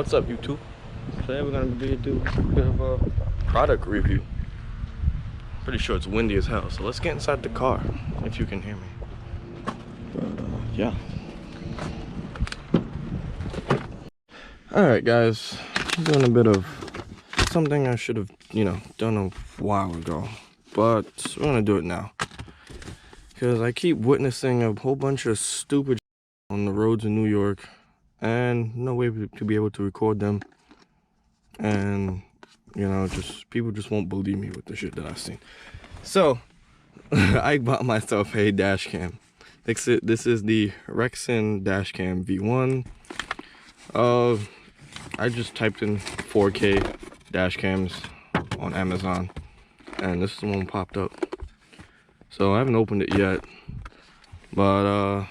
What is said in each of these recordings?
What's up, YouTube? Today we're gonna do a bit of a product review. Pretty sure it's windy as hell, so let's get inside the car if you can hear me. Yeah. Alright guys, I'm doing a bit of something I should have, done a while ago. But we're gonna do it now. Because I keep witnessing a whole bunch of stupid on the roads in New York and no way to be able to record them. And, people just won't believe me with the shit that I've seen. So, I bought myself a dash cam. This is the Rexon dashcam V1. I just typed in 4K dash cams on Amazon, and this one popped up. So I haven't opened it yet, but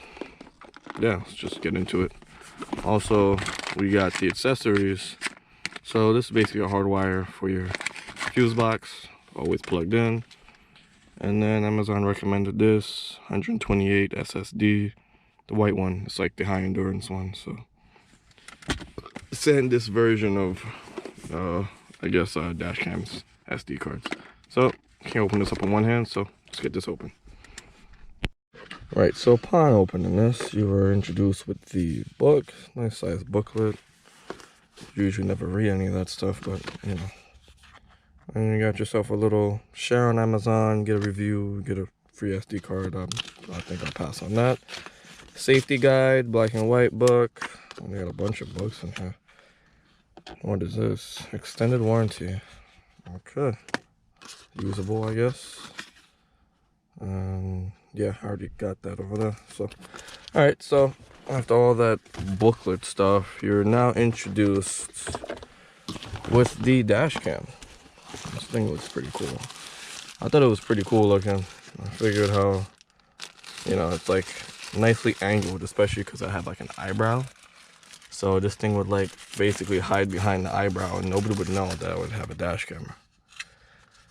yeah, let's just get into it. Also, we got the accessories. So this is basically a hardwire for your fuse box, always plugged in. And then Amazon recommended this 128 SSD, the white one. It's like the high endurance one. So send this version of dash cams SD cards. So can't open this up in one hand, so let's get this open. Right, so upon opening this, you were introduced with the book, nice size booklet. Usually never read any of that stuff, but and you got yourself a little share on Amazon, get a review, get a free SD card. I think I'll pass on that. Safety guide, black and white book. We got a bunch of books in here. What is this? Extended warranty. Okay. Usable, I guess. Yeah, I already got that over there. So, alright, so after all that booklet stuff, you're now introduced with the dash cam. This thing looks pretty cool. I thought it was pretty cool looking. I figured how, it's like nicely angled, especially because I have like an eyebrow. So this thing would like basically hide behind the eyebrow and nobody would know that I would have a dash camera.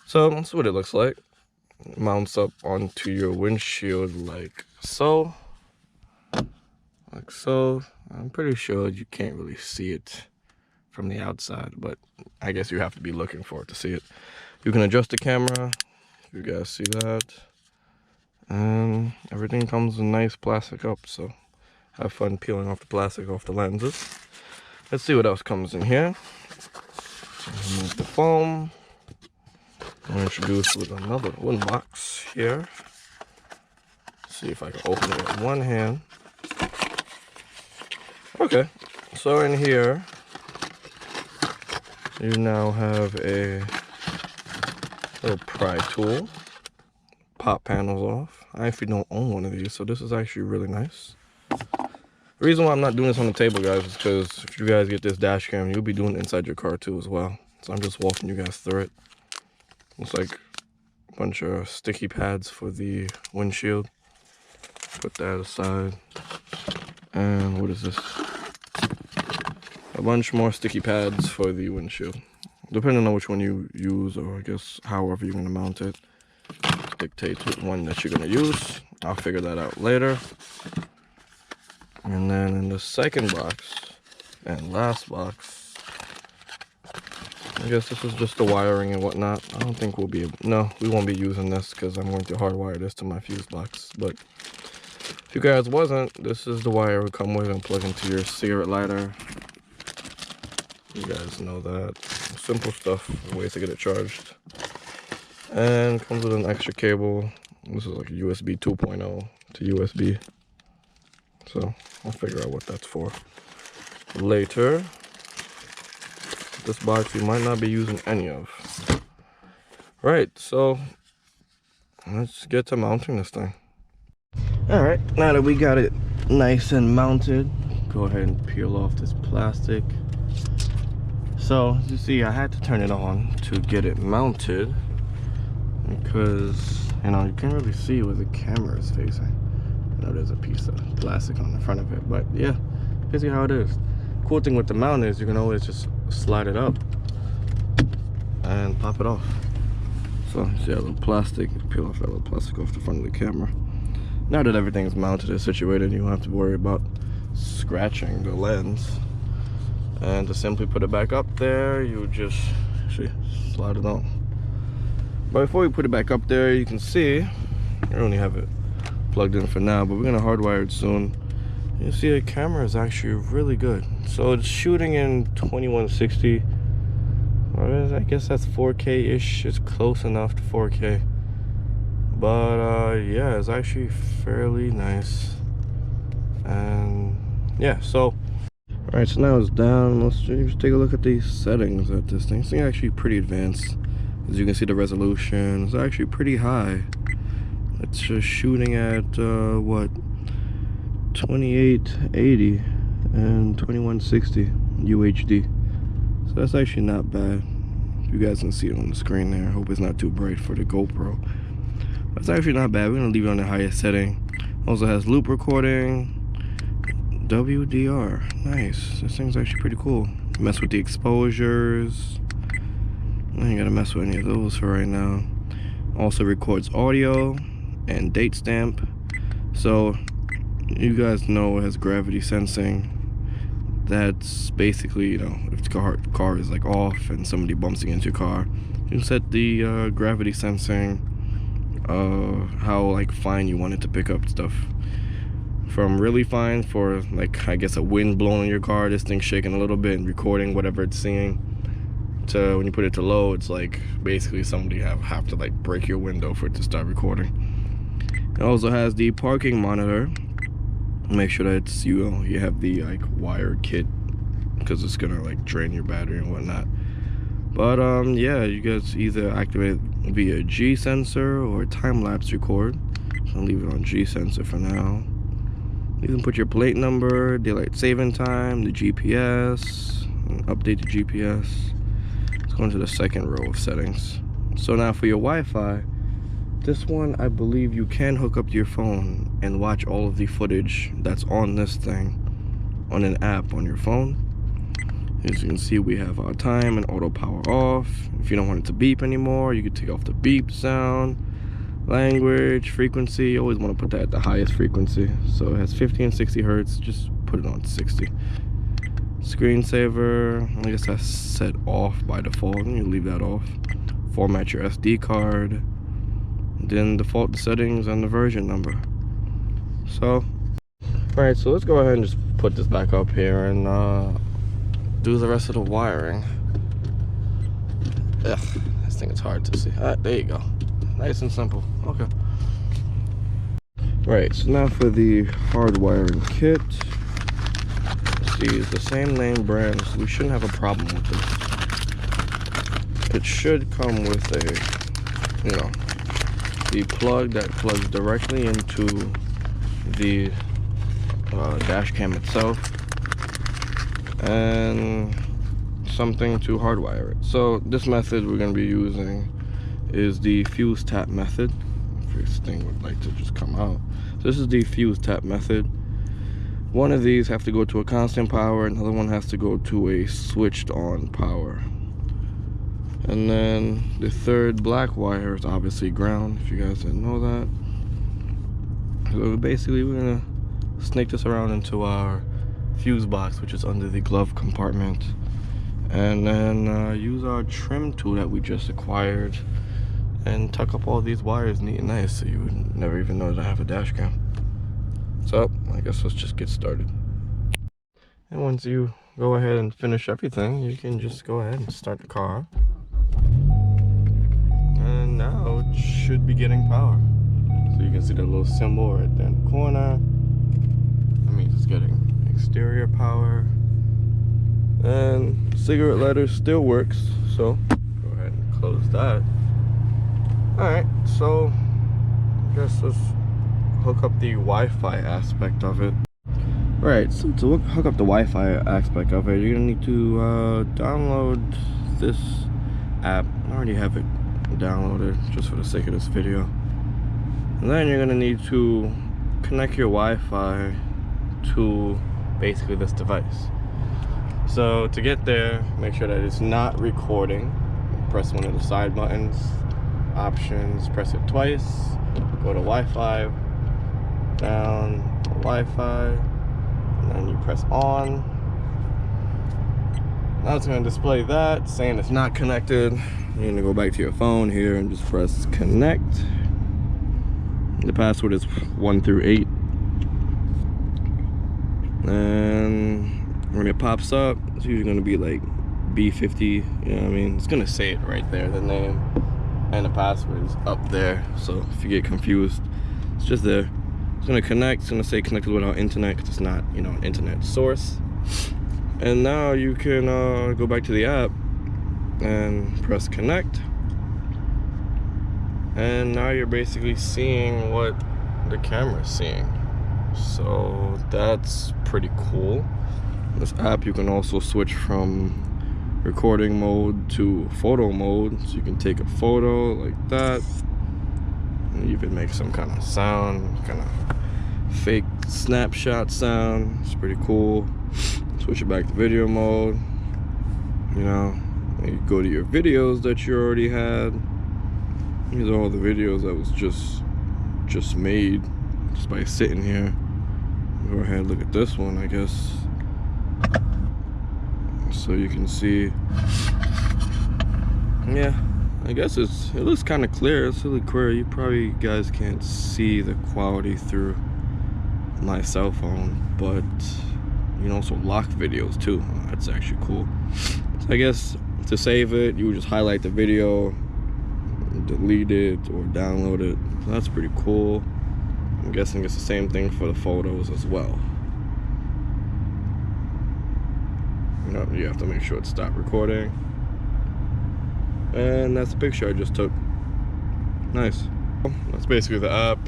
So that's what it looks like. It mounts up onto your windshield like so. Like so. I'm pretty sure you can't really see it from the outside, but I guess you have to be looking for it to see it. You can adjust the camera. You guys see that. And everything comes in nice plastic up, so have fun peeling off the plastic off the lenses. Let's see what else comes in here. Remove the foam. I'm introduced with another one box here. See if I can open it with one hand. Okay, so in here you now have a little pry tool. Pop panels off. I actually don't own one of these, so this is actually really nice. The reason why I'm not doing this on the table, guys, is because if you guys get this dash cam, you'll be doing it inside your car too as well. So I'm just walking you guys through it. Looks like a bunch of sticky pads for the windshield. Put that aside. And what is this? A bunch more sticky pads for the windshield. Depending on which one you use, or I guess however you're going to mount it, dictates which one that you're going to use. I'll figure that out later. And then in the second box and last box, I guess this is just the wiring and whatnot. I don't think we'll be able, no, we won't be using this because I'm going to hardwire this to my fuse box. But if you guys wasn't, this is the wire we come with and plug into your cigarette lighter. You guys know that. Simple stuff, ways to get it charged. And comes with an extra cable. This is like a USB 2.0 to USB. So I'll figure out what that's for later. This box we might not be using any of. Right, so let's get to mounting this thing. Alright, now that we got it nice and mounted, go ahead and peel off this plastic. So as you see, I had to turn it on to get it mounted because you can't really see where the camera is facing. I know there's a piece of plastic on the front of it, but yeah, basically how it is. Cool thing with the mount is you can always just slide it up and pop it off. So you see that little plastic, peel off that little plastic off the front of the camera. Now that everything's mounted and situated, you don't have to worry about scratching the lens. And to simply put it back up there, you just slide it on. But before we put it back up there, you can see I only have it plugged in for now, but we're gonna hardwire it soon. You see the camera is actually really good. So it's shooting in 2160. I guess that's 4K-ish. It's close enough to 4K. But yeah, it's actually fairly nice. And yeah, so alright, so now it's down. Let's just take a look at these settings at this thing. This thing is actually pretty advanced. As you can see, the resolution is actually pretty high. It's just shooting at what, 2880 and 2160 UHD. So that's actually not bad. You guys can see it on the screen there. I hope it's not too bright for the GoPro. That's actually not bad. We're gonna leave it on the highest setting. Also has loop recording, WDR. Nice. This thing's actually pretty cool. Mess with the exposures. I ain't gotta mess with any of those for right now. Also records audio and date stamp. So you guys know it has gravity sensing. That's basically, you know, if the car is like off and somebody bumps against your car, you can set the gravity sensing, how like fine you want it to pick up stuff. From really fine for like, I guess, a wind blowing your car, this thing shaking a little bit and recording whatever it's seeing, to when you put it to low, it's like basically somebody have to like break your window for it to start recording. It also has the parking monitor. Make sure that it's, you have the like wired kit, because it's gonna like drain your battery and whatnot. But yeah, you guys either activate it via G sensor or time-lapse record. So I'll leave it on G sensor for now. You can put your plate number, daylight saving time, the GPS, and update the GPS. Let's go into the second row of settings. So now for your Wi-Fi, this one, I believe you can hook up to your phone and watch all of the footage that's on this thing on an app on your phone. As you can see, we have our time and auto power off. If you don't want it to beep anymore, you can take off the beep sound. Language, frequency, you always want to put that at the highest frequency. So it has 50 and 60 hertz, just put it on 60. Screensaver, I guess that's set off by default, and you leave that off. Format your SD card. Then default settings and the version number. So alright, so let's go ahead and just put this back up here and do the rest of the wiring. Ugh, this thing is hard to see. There you go, nice and simple. Okay, right, so now for the hard wiring kit. It's the same name brand, so we shouldn't have a problem with this. It should come with a, you know, the plug that plugs directly into the dash cam itself, and something to hardwire it. So this method we're going to be using is the fuse tap method. If this thing would like to just come out. So this is the fuse tap method. One of these have to go to a constant power, another one has to go to a switched on power. And then the third black wire is obviously ground, if you guys didn't know that. So basically we're gonna snake this around into our fuse box, which is under the glove compartment, and then use our trim tool that we just acquired and tuck up all these wires neat and nice, so you would never even know that I have a dash cam. So I guess let's just get started. And once you go ahead and finish everything, you can just go ahead and start the car. And now it should be getting power. So you can see the little symbol right there in the corner. That means it's getting exterior power. And cigarette lighter still works, so go ahead and close that. Alright, so I guess let's hook up the Wi-Fi aspect of it. Alright, so to hook up the Wi-Fi aspect of it, you're gonna need to download this app. I already have it downloaded just for the sake of this video. And then you're gonna need to connect your Wi-Fi to basically this device. So to get there, make sure that it's not recording. Press one of the side buttons, options, press it twice, go to Wi-Fi, down Wi-Fi, and then you press on. Now it's going to display that, saying it's not connected. You're going to go back to your phone here and just press connect. The password is 1 through 8. And when it pops up, it's usually going to be like B50. You know what I mean? It's going to say it right there, the name. And the password is up there. So if you get confused, it's just there. It's going to connect. It's going to say connected without internet because it's not, you know, an internet source. And now you can go back to the app and press connect. And now you're basically seeing what the camera's seeing. So that's pretty cool. This app, you can also switch from recording mode to photo mode. So you can take a photo like that. And even make some kind of sound, kind of fake snapshot sound. It's pretty cool. Switch it back to video mode. You know, you go to your videos that you already had. These are all the videos that was just made just by sitting here. Go ahead and look at this one, I guess. So you can see, yeah, I guess it looks kind of clear. It's really clear. You probably guys can't see the quality through my cell phone, but you can also lock videos too. That's actually cool. So I guess to save it, you would just highlight the video, delete it, or download it. So that's pretty cool. I'm guessing it's the same thing for the photos as well. You know, you have to make sure it stopped recording. And that's the picture I just took. Nice. That's basically the app.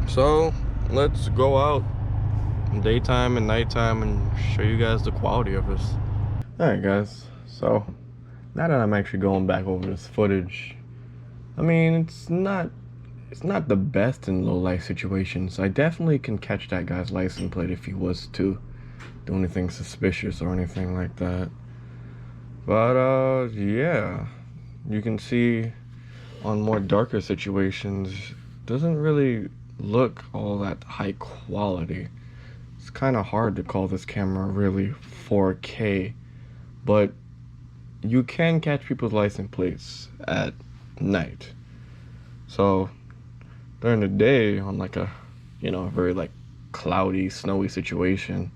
So let's go out daytime and nighttime and show you guys the quality of this. Alright guys, so now that I'm actually going back over this footage, I mean, it's not the best in low light situations. I definitely can catch that guy's license plate if he was to do anything suspicious or anything like that. But yeah, you can see on more darker situations, doesn't really look all that high quality. It's kind of hard to call this camera really 4K, but you can catch people's license plates at night. So during the day, on like a, you know, a very like cloudy, snowy situation,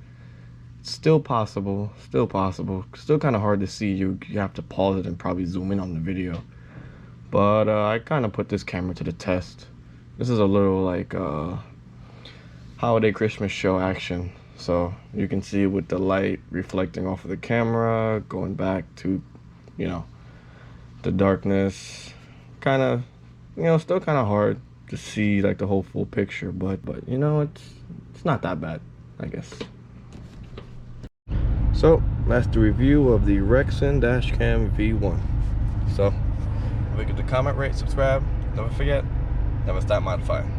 it's still possible, still kind of hard to see. You have to pause it and probably zoom in on the video. But I kind of put this camera to the test. This is a little like holiday Christmas show action. So you can see with the light reflecting off of the camera, going back to, you know, the darkness, kind of, you know, still kind of hard to see like the whole full picture, but you know, it's not that bad, I guess. So that's the review of the Rexon Dashcam V1. So don't forget to comment, rate, subscribe. Never forget, never stop modifying.